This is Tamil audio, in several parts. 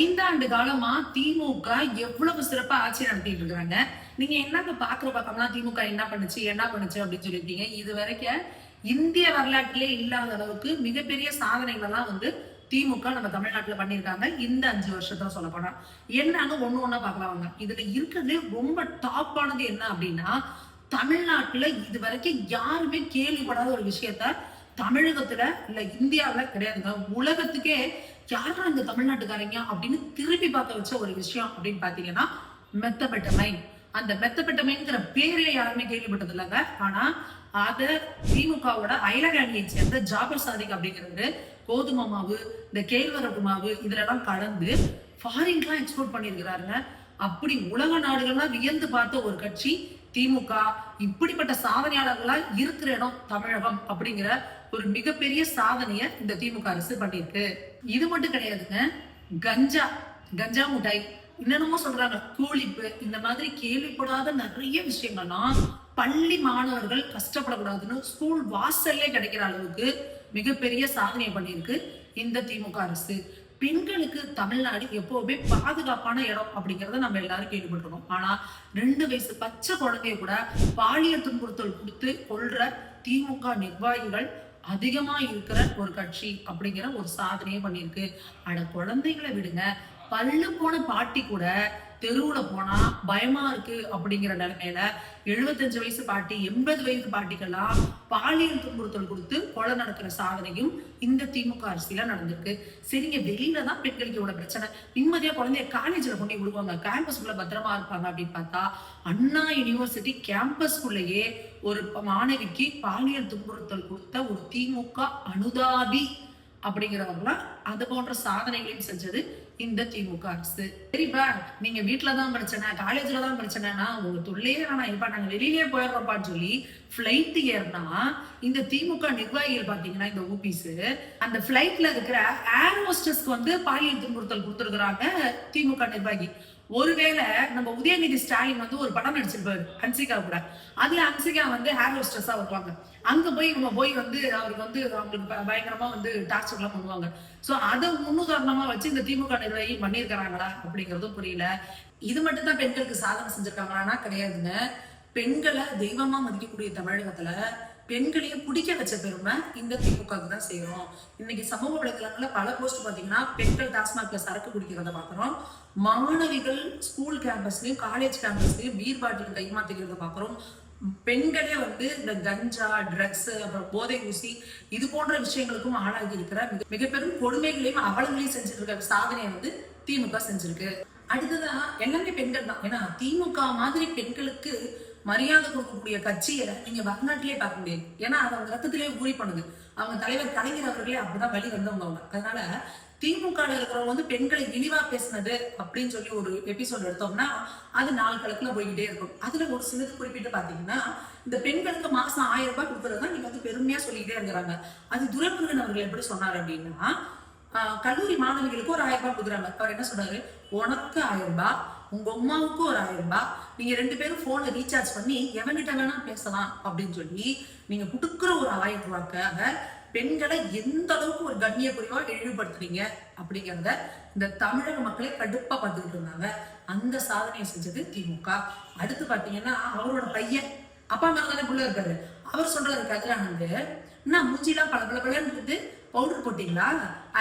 5 ஆண்டு காலமா திமுக எவ்வளவு சிறப்பா ஆட்சி நடத்திட்டு இருக்காங்க. நீங்க என்னங்க பாக்குற பக்கம்லாம் திமுக என்ன பண்ணுச்சு அப்படின்னு சொல்லியிருக்கீங்க. இது வரைக்கும் இந்திய வரலாற்றிலே இல்லாத அளவுக்கு மிகப்பெரிய சாதனைகள் எல்லாம் திமுக நம்ம தமிழ்நாட்டுல பண்ணியிருக்காங்க. இந்த 5 வருஷத்துல சொல்ல போனா என்னன்னு ஒண்ணு பாக்கலாம். இதுல இருக்கிறது ரொம்ப டாப்பானது என்ன அப்படின்னா, தமிழ்நாட்டுல இது வரைக்கும் யாருமே கேள்விப்படாத ஒரு விஷயத்த தமிழகத்துல இல்ல இந்தியாவில கிடையாதுங்க, உலகத்துக்கே யாரா இந்த தமிழ்நாட்டுக்காரங்க அப்படின்னு திருப்பி பார்க்க வச்ச ஒரு விஷயம் அப்படின்னு பாத்தீங்கன்னா மெத்தபெட்டமைன். அந்த மெத்தபெட்டமைன்ங்கிற பேரே யாருமே கேள்விப்பட்டது இல்லைங்க. ஆனா அத திமுகவோட அயலக அணியை சேர்ந்த ஜாபர் சாதிக் அப்படிங்கிறது கோதுமை மாவு, இந்த கேழ்வரகு மாவு இதுல எல்லாம் கலந்து ஃபாரின்லாம் எக்ஸ்போர்ட் பண்ணிருக்கிறாருங்க. அப்படி உலக நாடுகள்லாம் வியந்து பார்த்த ஒரு கட்சி திமுக. இப்படிப்பட்ட சாதனையாளர்களா இருக்கிற இடம் தமிழகம் அப்படிங்கிற ஒரு மிகப்பெரிய சாதனைய இந்த திமுக அரசு பண்ணிருக்கு. இது மட்டும் கிடையாதுங்க, கஞ்சா கஞ்சா முட்டாய் என்னென்னமோ சொல்றாங்க, கூலிப்பு, இந்த மாதிரி கேள்விப்படாத நிறைய விஷயங்கள்லாம் பள்ளி மாணவர்கள் கஷ்டப்படக்கூடாதுன்னு ஸ்கூல் வாசல்லே கிடைக்கிற அளவுக்கு மிகப்பெரிய சாதனை பண்ணியிருக்கு இந்த திமுக அரசு. பெண்களுக்கு தமிழ்நாடு எப்பவுமே பாதுகாப்பான இடம் அப்படிங்கறத நம்ம எல்லாரும் கேள்விப்பட்டிருக்கோம். ஆனா 2 வயசு பச்சை குழந்தைய கூட பாலியல் துன்புறுத்தல் கொடுத்து கொள்ற திமுக நிர்வாகிகள் அதிகமா இருக்கிற ஒரு கட்சி அப்படிங்கிற ஒரு சாதனையே பண்ணிருக்கு. அட குழந்தைகளை விடுங்க, பல்லு போன பாட்டி கூட தெருவுல போனா பயமா இருக்கு அப்படிங்கிற நிலைமையில 75 வயசு பாட்டி 80 வயசு பாட்டிக்கெல்லாம் பாலியல் துன்புறுத்தல் கொடுத்து கொலை நடக்கிற சாதனையும் இந்த திமுக அரசியல நடந்திருக்கு. சரிங்க, வெளியில தான் பெண்களுக்கு இவ்வளவு பிரச்சனை, நிம்மதியா குழந்தைய காலேஜ்ல கொண்டு விடுவாங்க, கேம்பஸ்குள்ள பத்திரமா இருப்பாங்க அப்படின்னு பார்த்தா அண்ணா யூனிவர்சிட்டி கேம்பஸ்குள்ளேயே ஒரு மாணவிக்கு பாலியல் துன்புறுத்தல் கொடுத்த ஒரு திமுக அனுதாபி அப்படிங்கிறவங்களாம் அது போன்ற சாதனைகளையும் செஞ்சது இந்த திமுக அரசு. சரிப்பா, நீங்க வீட்டுலதான் பிரச்சனை, காலேஜ்ல தான் பிரச்சனைனா உங்க தொல்லையே வேணாம், இப்ப நாங்க வெளியிலேயே போயிடுறோம்ப்பான்னு சொல்லி பிளைட் ஏறினா இந்த திமுக நிர்வாகிகள் பாத்தீங்கன்னா இந்த ஊபிஸ் அந்த பிளைட்ல இருக்கிற ஏர் ஹோஸ்டஸ்க்கு பாலியல் துன்புறுத்தல் கொடுத்துருக்குறாங்க திமுக நிர்வாகி. ஒருவேளை நம்ம உதயநிதி ஸ்டாலின் ஒரு படம் நடிச்சிருப்பாரு ஹன்சிகா கூட, அதுல ஹன்சிகா ஹேர் ஹோஸ்டஸா வருவாங்க. அங்க போய் இவங்க போய் அவருக்கு அவங்களுக்கு பயங்கரமா டார்ச்சர் எல்லாம் பண்ணுவாங்க. சோ அதை முன்னுதாரணமா வச்சு இந்த திமுக நிர்வாகி பண்ணியிருக்கிறாங்களா அப்படிங்கறதும் புரியல. இது மட்டும் தான் பெண்களுக்கு சாதனை செஞ்சிருக்காங்களான்னா கிடையாதுங்க. பெண்களை தெய்வமா மதிக்கக்கூடிய தமிழகத்துல பெண்களையே பிடிக்க வச்ச பெருமை இந்த திமுக தான் செய்யறோம். இன்னைக்கு சமூக வலைதளங்கள்ல பல போஸ்ட் பாத்தீங்கன்னா பெண்கள் டாஸ்மாக்ல சரக்கு குடிக்கிறத பாக்குறோம், மாணவிகள் ஸ்கூல் கேம்பஸ்லயும் காலேஜ் கேம்பஸ்லயும் பீர் பாட்டில் கைமாத்திக்கிறத பாக்குறோம். பெண்களே இந்த கஞ்சா, ட்ரக்ஸ், அப்புறம் போதை ஊசி இது போன்ற விஷயங்களுக்கும் ஆளாகி இருக்கிற மிக பெரும் கொடுமைகளையும் அவலங்களையும் செஞ்சுட்டு இருக்க சாதனையை திமுக செஞ்சிருக்கு. அடுத்ததான் எல்லாமே பெண்கள் தான். ஏன்னா திமுக மாதிரி பெண்களுக்கு மரியாதை கொடுக்கக்கூடிய கட்சியை நீங்க வரலாற்றிலே பார்க்க முடியாது. ஏன்னா அவங்க ரத்தத்திலேயே ஊறி பண்ணுது. அவங்க தலைவர் கலைஞர் அவர்களே அப்படிதான் வழி வந்தவங்க அவங்க. அதனால திமுக இருக்கிறவங்க பெண்களை இழிவா பேசினது அப்படின்னு சொல்லி ஒரு எபிசோட் எடுத்தோம்னா அது 4 கணக்குல போய்கிட்டே இருக்கும். அதுல ஒரு சிலது குறிப்பிட்டு பாத்தீங்கன்னா இந்த பெண்களுக்கு மாசம் 1000 ரூபாய் கொடுக்கறதுதான் நீங்க பெருமையா சொல்லிக்கிட்டே இருக்கிறாங்க. அது துரைமுருகன் அவர்கள் எப்படி சொன்னார் அப்படின்னா, கல்லூரி மாணவிகளுக்கு ஒரு 1000 ரூபாய் கொடுக்குறாங்க. அவர் என்ன சொன்னாரு, உனக்கு 1000 ரூபாய், உங்க அம்மாவுக்கு ஒரு 1000 ரூபாய், நீங்க 2 பேரும் போனை ரீசார்ஜ் பண்ணி எவன்கிட்ட வேணா பேசலாம் அப்படின்னு சொல்லி நீங்க கொடுக்குற ஒரு 1000 ரூபாய்க்காக பெண்களை எந்த அளவுக்கு ஒரு கண்ணிய குறைவா இழிவுபடுத்துறீங்க அப்படிங்கிறத இந்த தமிழக மக்களே கடுப்பா பார்த்துக்கிட்டு இருந்தாங்க. அந்த சாதனையை செஞ்சது திமுக. அடுத்து பாத்தீங்கன்னா அவரோட பையன், அப்பா மேல தானே புள்ள இருக்காரு, அவர் சொல்றாரு கதிரானந்து, என்ன மூஞ்சிலாம் பளபளன்னு பவுடர் போட்டீங்களா,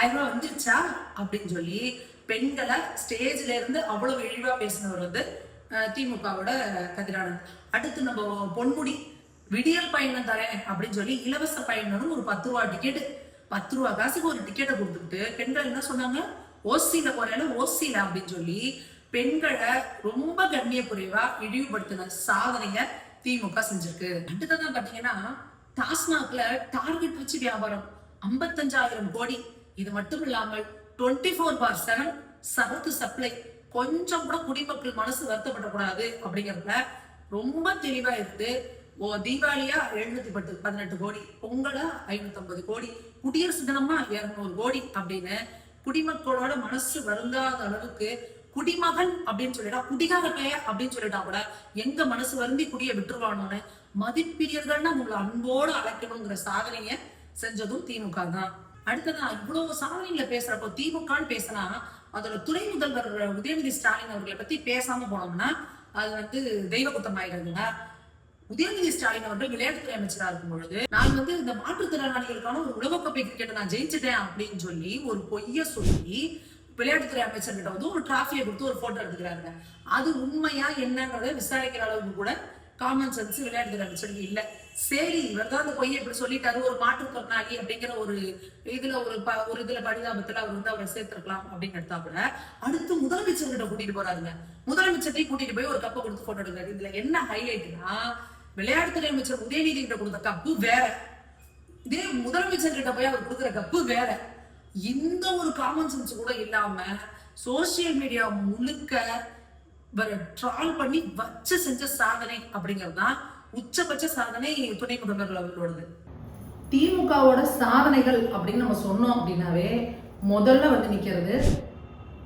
1000 ரூபாய் வந்துருச்சா அப்படின்னு சொல்லி பெண்களை ஸ்டேஜ்ல இருந்து அவ்வளவு இழிவா பேசினவர் திமுகவோட கதிரானந்த். அடுத்து நம்ம பொன்முடி விடியல் பயணம் தரேன் அப்படின்னு சொல்லி இலவச பயணம் ஒரு 10 ரூபா டிக்கெட், 10 ரூபா காசுக்கு ஒரு டிக்கெட்டை கொடுத்துட்டு பெண்கள் என்ன சொன்னாங்க, ஓசியில போறேன் ஓசியில அப்படின்னு சொல்லி பெண்களை ரொம்ப கண்ணிய குறைவா இழிவுபடுத்தின சாதனைய திமுக செஞ்சிருக்கு. அடுத்ததான் பாத்தீங்கன்னா டாஸ்மாக்ல டார்கெட் வச்சு வியாபாரம் 55,000 கோடி. இது மட்டும் இல்லாமல் 24/7 சரக்கு சப்ளை. கொஞ்சம் கூட குடிமக்கள் மனசு வருத்தப்படக்கூடாது அப்படிங்கறதுல ரொம்ப தெளிவா இருக்கு. தீபாவளியா 718 கோடி, பொங்கலா 550 கோடி, குடியரசு தினமா 200 கோடி அப்படின்னு குடிமக்களோட மனசு வருந்தாத அளவுக்கு குடிமகன் அப்படின்னு சொல்லிட்டா, குடிகார பெயர் அப்படின்னு சொல்லிட்டா கூட எங்க மனசு வருந்தி குடிய விட்டுருவானோன்னு மதிப்பிரியர்கள்னா உங்களை அன்போடு அழைக்கணுங்கிற சாதனைய செஞ்சதும் திமுக தான். அடுத்ததான் இவ்வளவு சாதனைகளை பேசுறப்போ திமுகன்னு பேசினா அதோட துணை முதல்வர் உதயநிதி ஸ்டாலின் அவர்களை பத்தி பேசாம போனோம்னா அது வந்து தெய்வ குத்தம் ஆயிடுதுங்க. உதயநிதி ஸ்டாலின் அவர்கள் விளையாட்டுத்துறை அமைச்சரா இருக்கும் பொழுது நான் வந்து இந்த மாற்றுத்திறனாளிகளுக்கான ஒரு உலகக்கோப்பை கிரிக்கெட்டை நான் ஜெயிச்சிட்டேன் அப்படின்னு சொல்லி ஒரு பொய்ய சொல்லி விளையாட்டுத்துறை அமைச்சர்கிட்ட வந்து ஒரு டிராஃபியை கொடுத்து ஒரு போட்டோ எடுத்துக்கிறாங்க. அது உண்மையா என்னன்றதை விசாரிக்கிற அளவுக்கு கூட காமன் சென்ஸ் விளையாட்டுத்துறை அமைச்சருக்கு இல்ல. சரி, இவர் தான் அந்த பொய்யை இப்படி சொல்லிட்டாரு, ஒரு மாற்றுத்திறனாளி அப்படிங்கிற ஒரு இதுல ஒரு இதுல பரிதாபத்துல அவர் வந்து அவரை சேர்த்திருக்கலாம் அப்படின்னு எடுத்தா கூட அடுத்து முதலமைச்சர்கிட்ட கூட்டிட்டு போறாருங்க. முதலமைச்சர்கிட்ட கூட்டிட்டு போய் ஒரு கப்பை கொடுத்து போட்டோ எடுக்கிறாரு. இதுல என்ன ஹைலைட்னா, விளையாட்டுத்துறை அமைச்சர் உதயநிதி கிட்ட கொடுத்த கப்பு வேற, இதே முதலமைச்சர் கிட்ட போய் அவர் கொடுக்குற கப்பு வேற. இந்த ஒரு காமன் சென்ஸ் கூட இல்லாம சோசியல் மீடியா முழுக்க ட்ரால் பண்ணி வச்சு செஞ்ச சாதனை அப்படிங்கிறது தான் உச்சபட்ச சாதனை துணை முதல்வர் அவர்களோடது. திமுகவோட சாதனைகள் அப்படின்னு நம்ம சொன்னோம் அப்படின்னாவே முதல்ல வந்து நிக்கிறது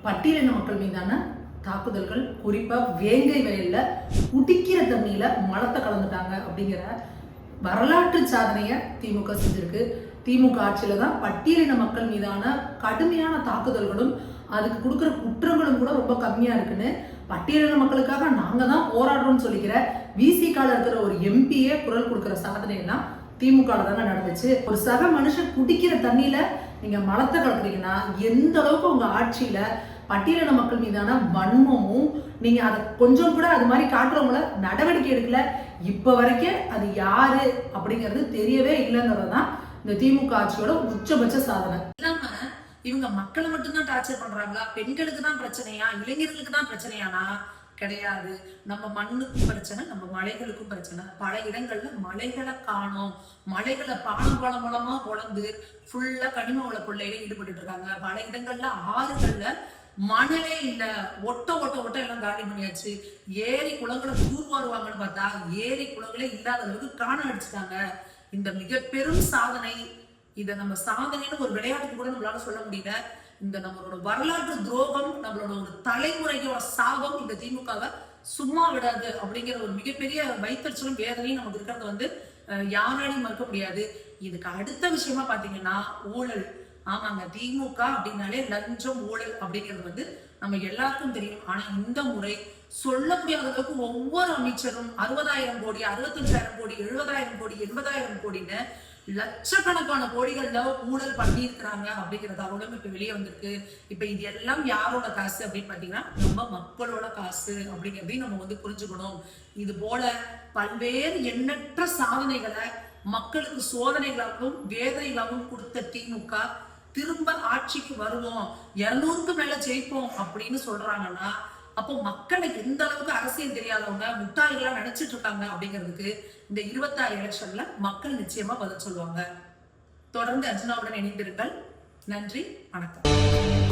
பட்டியலின மக்கள் மீதான தாக்குதல்கள். குறிப்பா வேங்கை வயல்ல குடிக்கிற தண்ணியில மலத்தை கலந்துட்டாங்க அப்படிங்கிற வரலாற்று சாதனைய திமுக செஞ்சிருக்கு. திமுக ஆட்சியில தான் பட்டியலின மக்கள் மீதான கடுமையான தாக்குதல்களும் அதுக்கு கொடுக்குற குற்றங்களும் கூட ரொம்ப கம்மியா இருக்குன்னு பட்டியலின மக்களுக்காக நாங்க தான் போராடுறோம்னு சொல்லிக்கிற விசிகால இருக்கிற ஒரு எம்பியே குரல் கொடுக்குற சாதனை எல்லாம் திமுக தானே நடந்துச்சு. ஒரு சக மனுஷன் குடிக்கிற தண்ணியில நீங்க மலத்தை கலக்குறீங்கன்னா எந்த அளவுக்கு உங்க ஆட்சியில பட்டியலின மக்கள் மீதான வன்மமும் நீங்க அதை கொஞ்சம் கூட அது மாதிரி காட்டுறவங்கள நடவடிக்கை எடுக்கல. இப்ப வரைக்கும் அது யாரு அப்படிங்கிறது தெரியவே இல்லைங்கிறதுதான் இந்த திமுக ஆட்சியோட உச்சபட்ச சாதனை. இல்லாம இவங்க மக்களை மட்டும்தான் டார்ச்சர் பண்றாங்களா, பெண்களுக்கு தான் பிரச்சனையா, இளைஞர்களுக்கு தான் பிரச்சனையானா? கிடையாது. நம்ம மண்ணுக்கும் பிரச்சனை, நம்ம மலைகளுக்கும் பிரச்சனை. பல இடங்கள்ல மலைகளை காணோம், மலைகளை பாலம் மூலமா பொழந்து ஃபுல்லா கனிம வள கொள்ளையில ஈடுபட்டு இருக்காங்க. பல இடங்கள்ல ஆறுகள்ல மணலே இல்ல, ஒட்ட எல்லாம் காலி பண்ணியாச்சு. ஏரி குளங்களை தூர்வாருவாங்கன்னு பார்த்தா ஏரி குளங்களே இல்லாத அளவுக்கு காண அடிச்சுட்டாங்க. இந்த மிக பெரும் சாதனை, இதை நம்ம சாதனைன்னு ஒரு விளையாட்டுக்கு கூட நம்மளால சொல்ல முடியல. இந்த நம்மளோட வரலாற்று துரோகம், நம்மளோட ஒரு தலைமுறையோட சாபம் இந்த திமுகவை சும்மா விடாது அப்படிங்கிற ஒரு மிகப்பெரிய வைத்தறிச்சலும் வேதனையும் நமக்கு இருக்கிறது வந்து யாராலையும் மறுக்க முடியாது. இதுக்கு அடுத்த விஷயமா பாத்தீங்கன்னா ஊழல். ஆமாங்க, திமுக அப்படின்னாலே லஞ்சம் ஊழல் அப்படிங்கிறது வந்து நம்ம எல்லாருக்கும் தெரியும். ஆனா இந்த முறை சொல்ல முடியாத அளவுக்கு ஒவ்வொரு அமைச்சரும் 60,000 கோடி, 65,000 கோடி, 70,000 கோடி, 80,000 கோடின்னு லட்சக்கணக்கான கோடிகள்ல ஊழல் பண்ணியிருக்கிறாங்க அப்படிங்கிறது அவங்களும் இப்ப வெளியே வந்திருக்கு. இப்ப இது எல்லாம் யாரோட காசு அப்படின்னு பாத்தீங்கன்னா நம்ம மக்களோட காசு அப்படிங்கிறதையும் நம்ம வந்து புரிஞ்சுக்கணும். இது போல பல்வேறு எண்ணற்ற சாதனைகளை மக்களுக்கு சோதனைகளாகவும் வேதனைகளாகவும் கொடுத்த திமுக திரும்ப ஆட்சிக்கு வருவோம், 200க்கு மேல ஜெயிப்போம் அப்படின்னு சொல்றாங்கன்னா அப்போ மக்களை எந்த அளவுக்கு அரசியல் தெரியாதவங்க முட்டாள்களா நினைச்சிட்டு இருக்காங்க அப்படிங்கிறதுக்கு இந்த 26 எலெக்ஷன்ல மக்கள் நிச்சயமா பதில் சொல்லுவாங்க. தொடர்ந்து அர்ஜுனாவுடன் இணைந்திருங்கள். நன்றி, வணக்கம்.